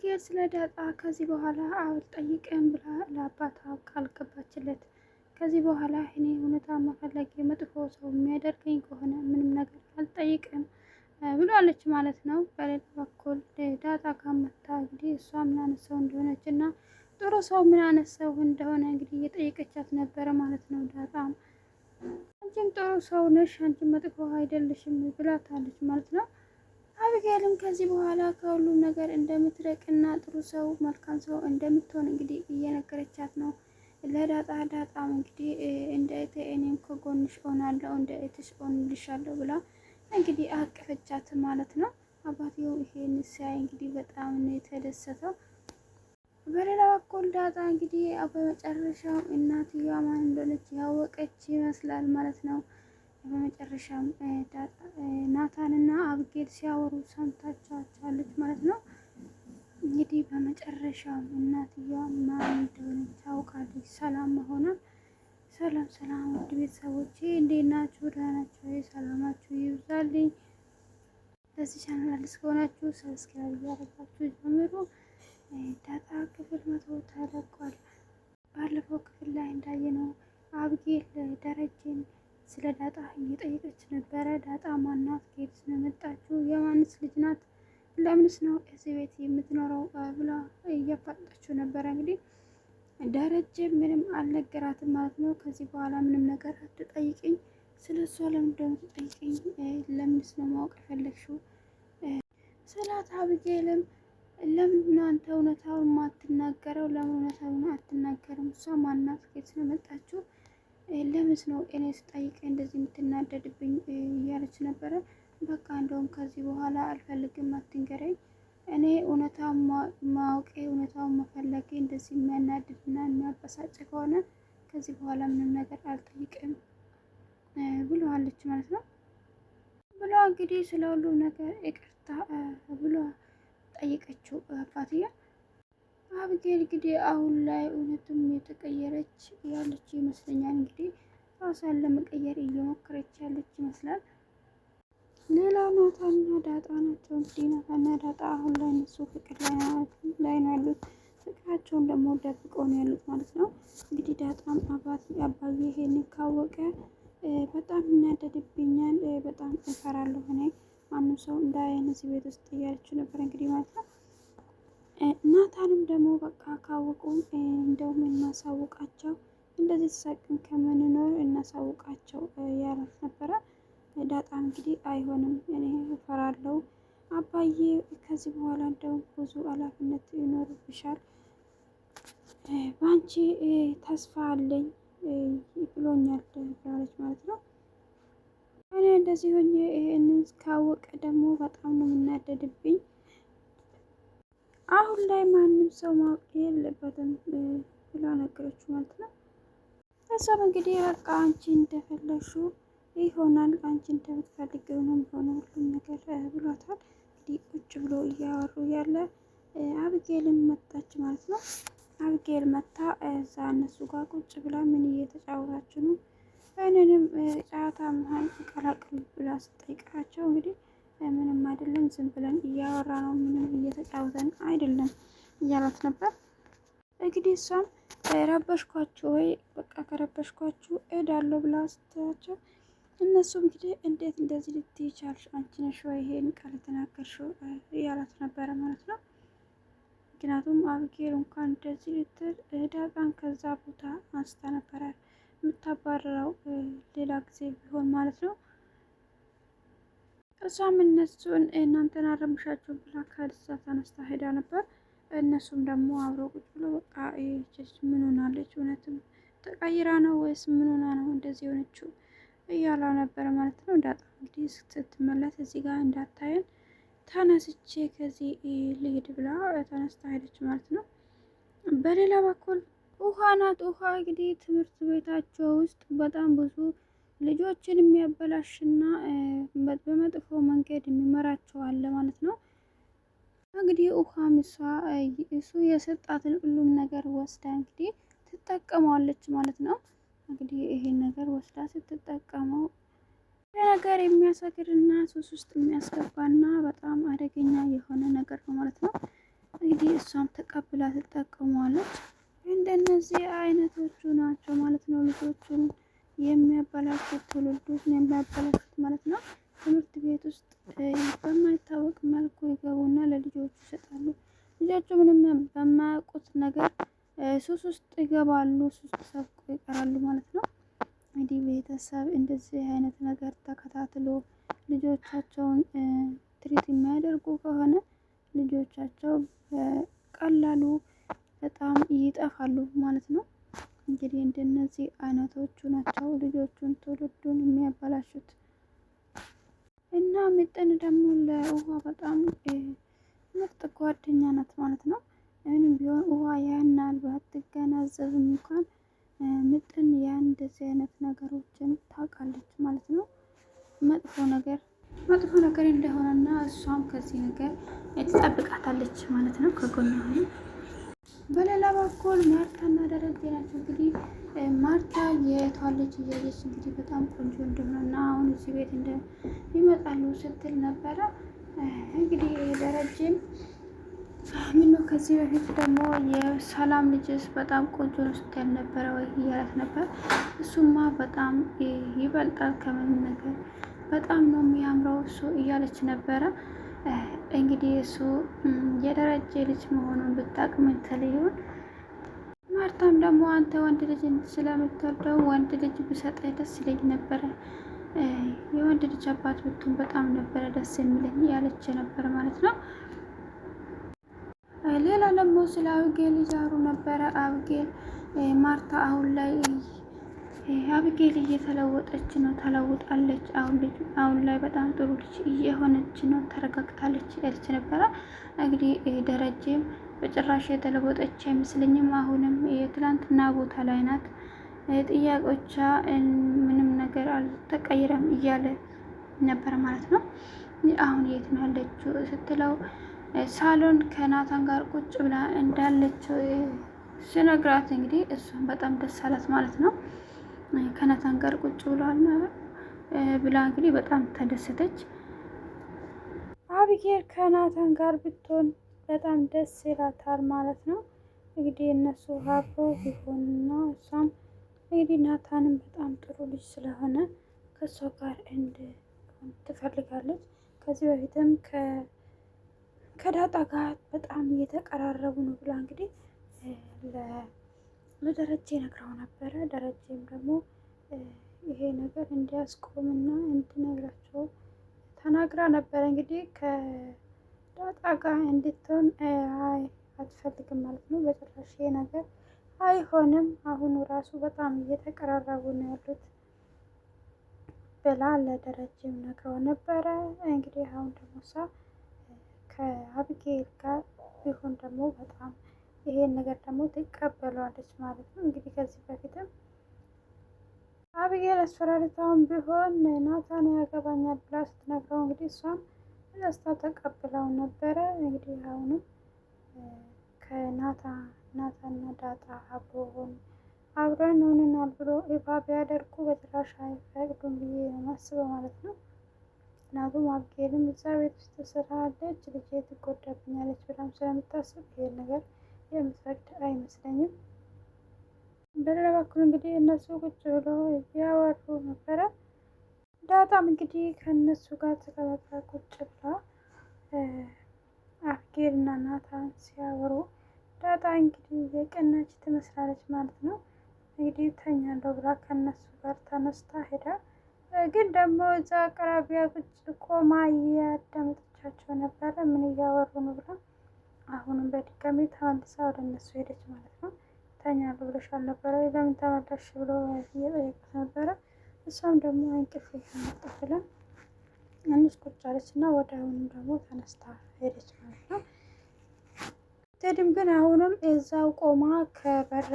አብጌል ስለ ዳጣ ከዚህ በኋላ አልጠይቅም ብላ ለአባቷ ቃል ገባችለት። ከዚህ በኋላ እኔ እውነታ መፈለግ መጥፎ ሰው የሚያደርገኝ ከሆነ ምንም ነገር አልጠይቅም ብሏለች ማለት ነው። በሌላ በኩል ዳጣ ካመታ እንግዲህ እሷ ምን አነሳው እንደሆነች እና ጥሩ ሰው ምን አነሳው እንደሆነ እንግዲህ እየጠየቀቻት ነበረ ማለት ነው። ዳጣም አንቺም ጥሩ ሰው ነሽ፣ አንቺም መጥፎ አይደለሽም ብላታለች ማለት ነው። አብጌልም ከዚህ በኋላ ከሁሉም ነገር እንደምትረቅና ጥሩ ሰው መልካም ሰው እንደምትሆን እንግዲህ እየነገረቻት ነው ለዳጣ። ዳጣም እንግዲህ እንደ እህቴ እኔም ከጎንሽ ሆናለሁ፣ እንደ እህትሽ ሆንልሻለሁ ብላ እንግዲህ አቀፈቻት ማለት ነው። አባትየው ይሄን ሲያይ እንግዲህ በጣም ነው የተደሰተው። በሌላ በኩል ዳጣ እንግዲህ በመጨረሻው እናትየዋ ማን እንደሆነች ያወቀች ይመስላል ማለት ነው። በመጨረሻም ናታንና አብጌል ሲያወሩ ሰምታቻለች ማለት ነው። እንግዲህ በመጨረሻም እናትየዋ ማን እንደሆነች ታውቃለች። ሰላም መሆኗን። ሰላም ሰላም ውድ ቤተሰቦቼ እንዴት ናችሁ? ደህና ናችሁ? ሰላማችሁ ይብዛልኝ። ለዚህ ቻናል አዲስ ከሆናችሁ ሰብስክራይብ እያደረጋችሁ ጀምሩ። ዳጣ ክፍል 100 ተለቋል። ባለፈው ክፍል ላይ እንዳየነው አብጌል ደረጀን ስለ ዳጣ እየጠየቀች ነበረ። ዳጣ ማናት? ከየት ነው የመጣችው? የማንስ ልጅ ናት? ለምንስ ነው እዚህ ቤት የምትኖረው? ብላ እያፋጠችው ነበረ። እንግዲህ ደረጀ ምንም አልነገራትም ማለት ነው። ከዚህ በኋላ ምንም ነገር አትጠይቅኝ፣ ስለ እሷ ለምን እንደምትጠይቅኝ ለምንስ ነው ማወቅ የፈለግሽው ስላት፣ አብጌልም ለምን አንተ እውነታውን ማትናገረው? ለምን እውነታውን አትናገርም? እሷ ማናት? ከየት ነው የመጣችው? ለምንስ ነው እኔ ስጠይቅ እንደዚህ የምትናደድብኝ? እያለች ነበረ። በቃ እንደውም ከዚህ በኋላ አልፈልግም፣ አትንገረኝ። እኔ እውነታውን ማወቄ እውነታውን መፈለጌ እንደዚህ የሚያናድድና የሚያበሳጭ ከሆነ ከዚህ በኋላ ምንም ነገር አልጠይቅም ብለዋለች ማለት ነው። ብሎ እንግዲህ ስለ ሁሉም ነገር ይቅርታ ብሎ ጠይቀችው አባትዬ። አብጌል እንግዲህ አሁን ላይ እውነትም የተቀየረች ያለች ይመስለኛል። እንግዲህ ራሷን ለመቀየር እየሞከረች ያለች ይመስላል። ሌላ ናታንና ዳጣ ናቸው። እንግዲህ ናታንና ዳጣ አሁን ላይ እነሱ ፍቅር ላይ ነው ያሉት። ፍቅራቸውን ደግሞ ደብቀው ነው ያሉት ማለት ነው። እንግዲህ ዳጣም አባዬ ይሄን ካወቀ በጣም ይናደድብኛል፣ በጣም እፈራለሁ፣ እኔ ማንም ሰው እንዳያየን እዚህ ቤት ውስጥ እያለችው ነበር እንግዲህ ማለት ነው። ናታንም ደግሞ በቃ ካወቁም እንደውም እናሳውቃቸው፣ እንደዚህ ተሳቅን ከምንኖር እናሳውቃቸው ያላት ነበረ። ዳጣም እንግዲህ አይሆንም፣ እኔ እፈራለሁ አባዬ፣ ከዚህ በኋላ እንደውም ብዙ ኃላፊነት ይኖርብሻል፣ በአንቺ ተስፋ አለኝ ብሎኛል ብላለች ማለት ነው። እኔ እንደዚህ ሆኜ ይሄንን ካወቀ ደግሞ በጣም ነው የምናደድብኝ። አሁን ላይ ማንም ሰው ማወቅ የለበትም ብላ ነገረችው ማለት ነው። እሷም እንግዲህ በቃ አንቺ እንደፈለግሽው ይሆናል፣ አንቺ እንደምትፈልገው ነው የሚሆነው ሁሉም ነገር ብሏታል። እንግዲህ ቁጭ ብሎ እያወሩ ያለ አብጌልን መጣች ማለት ነው። አብጌል መታ እዛ እነሱ ጋር ቁጭ ብላ ምን እየተጫወታችሁ ነው? እኔንም ጨዋታ መሀል ቀላቅሉ ብላ ስጠይቃቸው እንግዲህ ምንም አይደለም፣ ዝም ብለን እያወራ ነው፣ ምንም እየተጫወተን አይደለም እያላት ነበር። እንግዲህ እሷም ረበሽኳችሁ ወይ? በቃ ከረበሽኳችሁ እሄዳለሁ ብላ ስትላቸው እነሱም እንግዲህ እንዴት እንደዚህ ልትይ ቻልሽ? አንቺ ነሽ ወይ ይሄን ቃል የተናገርሽው? እያላት ነበረ ማለት ነው። ምክንያቱም አብጌል እንኳን እንደዚህ ልትል ዳጣን ከዛ ቦታ አንስታ ነበረ የምታባረረው ሌላ ጊዜ ቢሆን ማለት ነው። እሷም እነሱን እናንተን አረምሻቸው ብላ ከዛ ተነስታ ሄዳ ነበር። እነሱም ደግሞ አብረው ቁጭ ብሎ በቃ ምን ሆናለች? እውነትም ተቀይራ ነው ወይስ ምን ሆና ነው እንደዚህ የሆነችው እያላ ነበረ ማለት ነው። ዳጣ እንግዲህ ስትመለስ እዚህ ጋር እንዳታየን ተነስቼ ከዚህ ልሄድ ብላ ተነስታ ሄደች ማለት ነው። በሌላ በኩል ውሃ ናት። ውሃ እንግዲህ ትምህርት ቤታቸው ውስጥ በጣም ብዙ ልጆችን የሚያበላሽና በመጥፎ መንገድ የሚመራቸው አለ ማለት ነው። እንግዲህ ውሃም እሱ የሰጣትን ሁሉም ነገር ወስዳ እንግዲህ ትጠቀመዋለች ማለት ነው። እንግዲህ ይሄን ነገር ወስዳ ስትጠቀመው ነገር የሚያሰግርና ሱስ ውስጥ የሚያስገባና በጣም አደገኛ የሆነ ነገር ነው ማለት ነው። እንግዲህ እንግዲህ እሷም ተቀብላ ትጠቀመዋለች። እንደነዚህ አይነቶቹ ናቸው ማለት ነው ልጆቹን የሚያበላሹት፣ ትውልዱን የሚያበላሹት ማለት ነው። ትምህርት ቤት ውስጥ በማይታወቅ መልኩ ይገቡና ለልጆቹ ይሰጣሉ። ልጆቹ ምንም በማያውቁት ነገር ሱስ ውስጥ ይገባሉ፣ ሱስ ተሰብቆ ይቀራሉ ማለት ነው። እንግዲህ ቤተሰብ እንደዚህ አይነት ነገር ተከታትሎ ልጆቻቸውን ትሪት የሚያደርጉ ከሆነ ልጆቻቸው በቀላሉ በጣም ይጠፋሉ ማለት ነው። እንግዲህ እንደነዚህ አይነቶቹ ናቸው ልጆቹን ትውልዱን የሚያበላሹት። እና ምጥን ደግሞ ለውሃ በጣም ምርጥ ጓደኛ ናት ማለት ነው። ምንም ቢሆን ውሃ ያናል ባትገናዘብም እንኳን ምጥን ያን እንደዚህ አይነት ነገሮችን ታውቃለች ማለት ነው። መጥፎ ነገር እንደሆነና እሷም ከዚህ ነገር ትጠብቃታለች ማለት ነው ከጎኗ። በሌላ በኩል ማርታና ደረጀ ናቸው። እንግዲህ ማርታ የቷን ልጅ እያየች እንግዲህ በጣም ቆንጆ እንደሆነና አሁን እዚህ ቤት ይመጣሉ ስትል ነበረ። እንግዲህ ደረጀም ምነው ከዚህ በፊት ደግሞ የሰላም ልጅስ በጣም ቆንጆ ነው ስትል ነበረ ወይ እያላት ነበር። እሱማ በጣም ይበልጣል ከምንም ነገር በጣም ነው የሚያምረው እሱ እያለች ነበረ። እንግዲህ እሱ የደረጀ ልጅ መሆኑን ብታውቅ ምን ትል ይሆን? ማርታም ደግሞ አንተ ወንድ ልጅ ስለምትወደው ወንድ ልጅ ብሰጠኝ ደስ ይለኝ ነበረ፣ የወንድ ልጅ አባት ብትሆን በጣም ነበረ ደስ የሚለኝ እያለች ነበር ማለት ነው። ሌላ ደግሞ ስለ አብጌል እያወሩ ነበረ። አብጌል ማርታ አብጌል እየተለወጠች ነው፣ ተለውጣለች። አሁን ላይ በጣም ጥሩ ልጅ እየሆነች ነው፣ ተረጋግታለች ያለች ነበረ። እንግዲህ ደረጀም በጭራሽ የተለወጠች አይመስለኝም፣ አሁንም የትላንትና ቦታ ላይ ናት፣ ጥያቄዎቿ ምንም ነገር አልተቀየረም እያለ ነበር ማለት ነው። አሁን የት ነው ያለችው ስትለው ሳሎን ከናታን ጋር ቁጭ ብላ እንዳለች ስነግራት እንግዲህ እሷን በጣም ደስ አላት ማለት ነው። ከናታን ጋር ቁጭ ብሏል ብላ እንግዲህ በጣም ተደሰተች። አብጌል ከናታን ጋር ብትሆን በጣም ደስ ይላታል ማለት ነው። እንግዲህ እነሱ አብሮ ቢሆንና እሷም እንግዲህ ናታንም በጣም ጥሩ ልጅ ስለሆነ ከእሷ ጋር እንድሆን ትፈልጋለች። ከዚህ በፊትም ከዳጣ ጋር በጣም እየተቀራረቡ ነው ብላ እንግዲህ ለደረጀ ነግረው ነበረ። ደረጀም ደግሞ ይሄ ነገር እንዲያስቆምና እንድነግራቸው ተናግራ ነበረ። እንግዲህ ከዳጣ ጋር እንድትሆን አትፈልግም ማለት ነው። በጭራሽ ይሄ ነገር አይሆንም፣ አሁኑ ራሱ በጣም እየተቀራረቡ ነው ያሉት ብላ ለደረጀም ነግረው ነበረ። እንግዲህ አሁን ደግሞ እሷ ከአብጌል ጋር ቢሆን ደግሞ በጣም ይሄን ነገር ደግሞ ትቀበሏለች ማለት ነው። እንግዲህ ከዚህ በፊትም አብጌል አስፈራርታውን ቢሆን ናታን ያገባኛል ብላ ስትነግረው እንግዲህ እሷም ደስታ ተቀብለው ነበረ። እንግዲህ አሁንም ናታንና ዳጣ አብረን ሆነናል ብሎ ይፋ ቢያደርጉ በጭራሽ አይፈቅዱም ብዬ ነው የማስበው ማለት ነው። ምክንያቱም አብጌልም እዛ ቤት ውስጥ ስላለች ልጄ ትጎዳብኛለች ብላም ስለምታስብ ይሄን ነገር የምትፈቅድ አይመስለኝም። በሌላ በኩል እንግዲህ እነሱ ቁጭ ብለው እያወሩ ነበረ። ዳጣም እንግዲህ ከእነሱ ጋር ተቀላቅላ ቁጭ ብላ አብጌል እና ናታን ሲያወሩ ዳጣ እንግዲህ የቀናች ትመስላለች ማለት ነው። እንግዲህ ተኛለሁ ብላ ከእነሱ ጋር ተነስታ ሄዳ ግን ደግሞ እዛ አቅራቢያ ቁጭ ቆማ እያዳመጠቻቸው ነበረ። ምን እያወሩ ነው ብላ አሁንም በድጋሚ ተመልሳ ወደ እነሱ ሄደች ማለት ነው። ተኛለሁ ብለሻል ነበረ ለምን ተመለስሽ ብሎ እየጠየቃት ነበረ። እሷም ደግሞ እንቅልፍ መጣ ብላ ትንሽ ቁጭ አለች እና ወደ አሁንም ደግሞ ተነስታ ሄደች ማለት ነው። ቴዲም ግን አሁንም እዛው ቆማ ከበር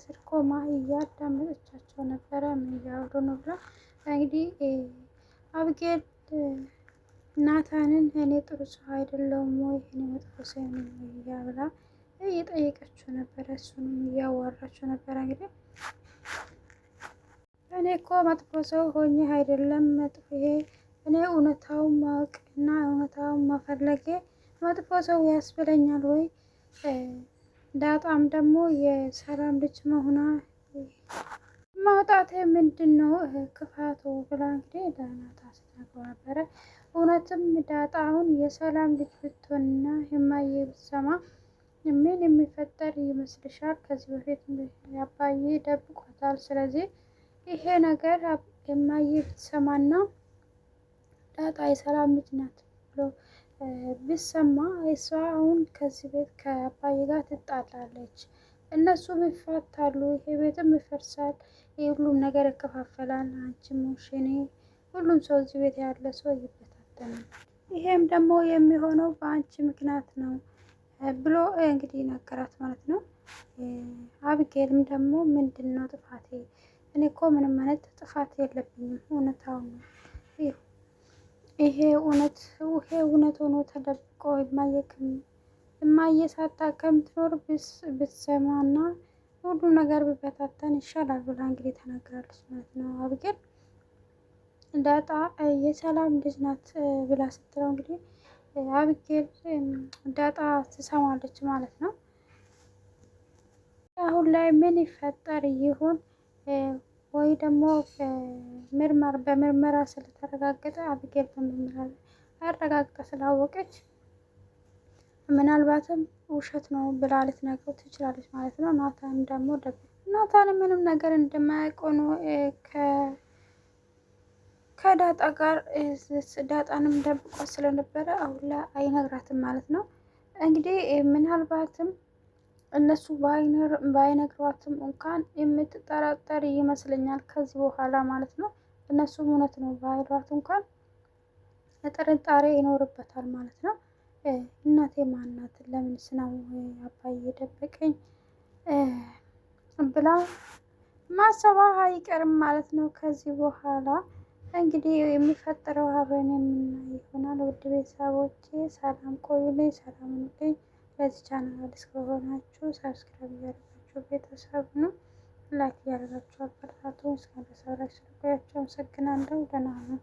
ስር ቆማ እያዳመጠቻቸው ነበረ። ምን እያወሩ ነው ብላ እንግዲህ አብጌል ናታንን እኔ ጥሩ ሰው አይደለሁም ወይ እኔ መጥፎ ሰው ነኝ ወይ ብላ እየጠየቀችው ነበረ። እሱንም እያዋራችው ነበረ። እንግዲህ እኔ እኮ መጥፎ ሰው ሆኜ አይደለም መጥፎ እኔ እውነታውን ማወቅ እና እውነታውን መፈለጌ መጥፎ ሰው ያስብለኛል ወይ ዳጣም ደግሞ የሰላም ልጅ መሆኗ ማውጣት ምንድን ነው ክፋቱ ብላ እንግዲህ ለናታ ስትነግረው ነበረ። እውነትም ዳጣ አሁን የሰላም ልጅ ብትሆንና የማየ ብትሰማ ምን የሚፈጠር ይመስልሻል? ከዚህ በፊት አባዬ ደብቆታል። ስለዚህ ይሄ ነገር የማየ ብትሰማና ዳጣ የሰላም ልጅ ናት ብሎ ብሰማ እሷ አሁን ከዚህ ቤት ከአባዬ ጋር ትጣላለች፣ እነሱም ይፋታሉ፣ ይሄ ቤትም ይፈርሳል፣ ሁሉም ነገር ይከፋፈላል፣ አንቺም ሆንሽ እኔ ሁሉም ሰው እዚህ ቤት ያለ ሰው ይበታተናል። ይሄም ደግሞ የሚሆነው በአንቺ ምክንያት ነው ብሎ እንግዲህ ነገራት ማለት ነው። አብጌልም ደግሞ ምንድን ነው ጥፋቴ? እኔ እኮ ምንም አይነት ጥፋት የለብኝም፣ እውነታው ነው ይሄ እውነት ሆኖ ተደብቆ እማዬ ሳታውቅ ከምትኖር ብትሰማና ሁሉ ነገር ቢበታተን ይሻላል ብላ እንግዲህ ተናግራለች ማለት ነው። አብጌል ዳጣ የሰላም ልጅ ናት ብላ ስትለው እንግዲህ አብጌል ዳጣ ትሰማለች ማለት ነው። አሁን ላይ ምን ይፈጠር ይሆን? ወይ ደግሞ በምርመራ ስለተረጋገጠ አብጌል በምርመራ አረጋግጣ ስላወቀች ምናልባትም ውሸት ነው ብላ ልትነግረው ትችላለች ማለት ነው። ናታን ደግሞ ናታን ምንም ነገር እንደማያውቅ ሆኖ ከዳጣ ጋር ዳጣንም ደብቋ ስለነበረ አሁን ላይ አይነግራትም ማለት ነው። እንግዲህ ምናልባትም እነሱ ባይነግሯትም እንኳን የምትጠራጠር ይመስለኛል ከዚህ በኋላ ማለት ነው። እነሱም እውነት ነው ባይሏት እንኳን ጥርጣሬ ይኖርበታል ማለት ነው። እናቴ ማናት? ለምንስ ነው አባዬ የደበቀኝ ብላ ማሰባ አይቀርም ማለት ነው። ከዚህ በኋላ እንግዲህ የሚፈጠረው አብረን የምናይ ይሆናል። ውድ ቤተሰቦቼ ሰላም ቆዩልኝ፣ ሰላም ሁኑልኝ። ለዚህ ቻናል አዲስ ከሆናችሁ ሰብስክራይብ እያደረጋችሁ ቤተሰብ ነው፣ ላይክ እያደረጋችሁ አበረታቱን። እስከ መጨረሻው ስለቆያችሁ አመሰግናለሁ። ደህና ሁኑ።